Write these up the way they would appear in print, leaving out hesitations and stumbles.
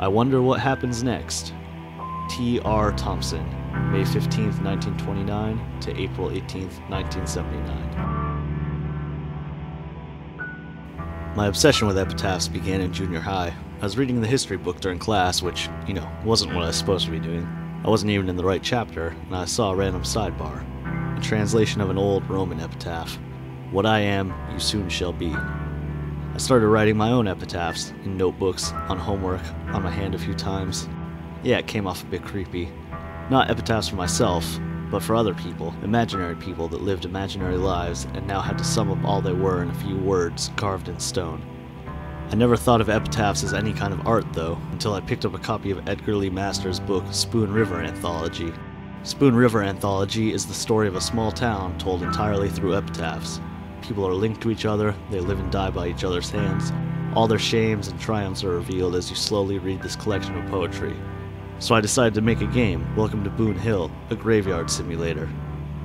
I wonder what happens next. T.R. Thompson, May 15th, 1929 to April 18th, 1979. My obsession with epitaphs began in junior high. I was reading the history book during class, which, wasn't what I was supposed to be doing. I wasn't even in the right chapter, and I saw a random sidebar. A translation of an old Roman epitaph. What I am, you soon shall be. I started writing my own epitaphs, in notebooks, on homework, on my hand a few times. Yeah, it came off a bit creepy. Not epitaphs for myself, but for other people, imaginary people that lived imaginary lives and now had to sum up all they were in a few words carved in stone. I never thought of epitaphs as any kind of art, though, until I picked up a copy of Edgar Lee Masters' book Spoon River Anthology. Spoon River Anthology is the story of a small town told entirely through epitaphs. People are linked to each other, they live and die by each other's hands. All their shames and triumphs are revealed as you slowly read this collection of poetry. So I decided to make a game, Welcome to Boon Hill, a graveyard simulator.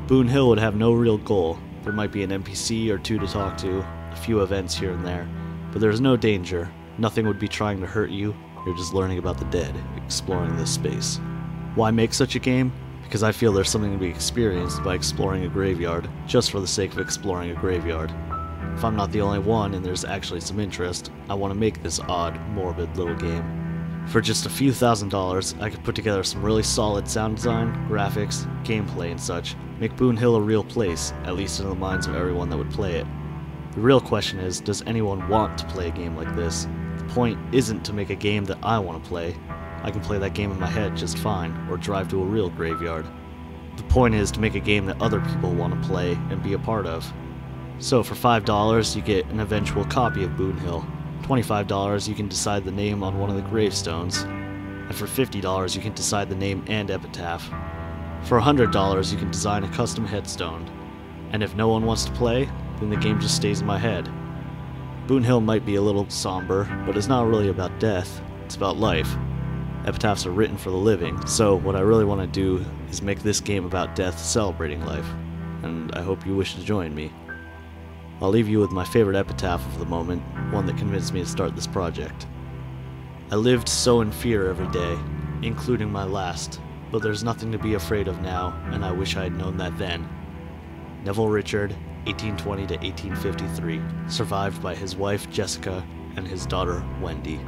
Boon Hill would have no real goal. There might be an NPC or two to talk to, a few events here and there, but there's no danger. Nothing would be trying to hurt you. You're just learning about the dead, exploring this space. Why make such a game? Because I feel there's something to be experienced by exploring a graveyard, just for the sake of exploring a graveyard. If I'm not the only one and there's actually some interest, I want to make this odd, morbid little game. For just a few $1,000s, I could put together some really solid sound design, graphics, gameplay and such, make Boon Hill a real place, at least in the minds of everyone that would play it. The real question is, does anyone want to play a game like this? The point isn't to make a game that I want to play. I can play that game in my head just fine, or drive to a real graveyard. The point is to make a game that other people want to play and be a part of. So for $5 you get an eventual copy of Boon Hill. $25 you can decide the name on one of the gravestones. And for $50 you can decide the name and epitaph. For $100 you can design a custom headstone. And if no one wants to play, then the game just stays in my head. Boon Hill might be a little somber, but it's not really about death, it's about life. Epitaphs are written for the living, so what I really want to do is make this game about death celebrating life, and I hope you wish to join me. I'll leave you with my favorite epitaph of the moment, one that convinced me to start this project. I lived so in fear every day, including my last, but there's nothing to be afraid of now, and I wish I had known that then. Neville Richard, 1820 to 1853, survived by his wife Jessica and his daughter Wendy.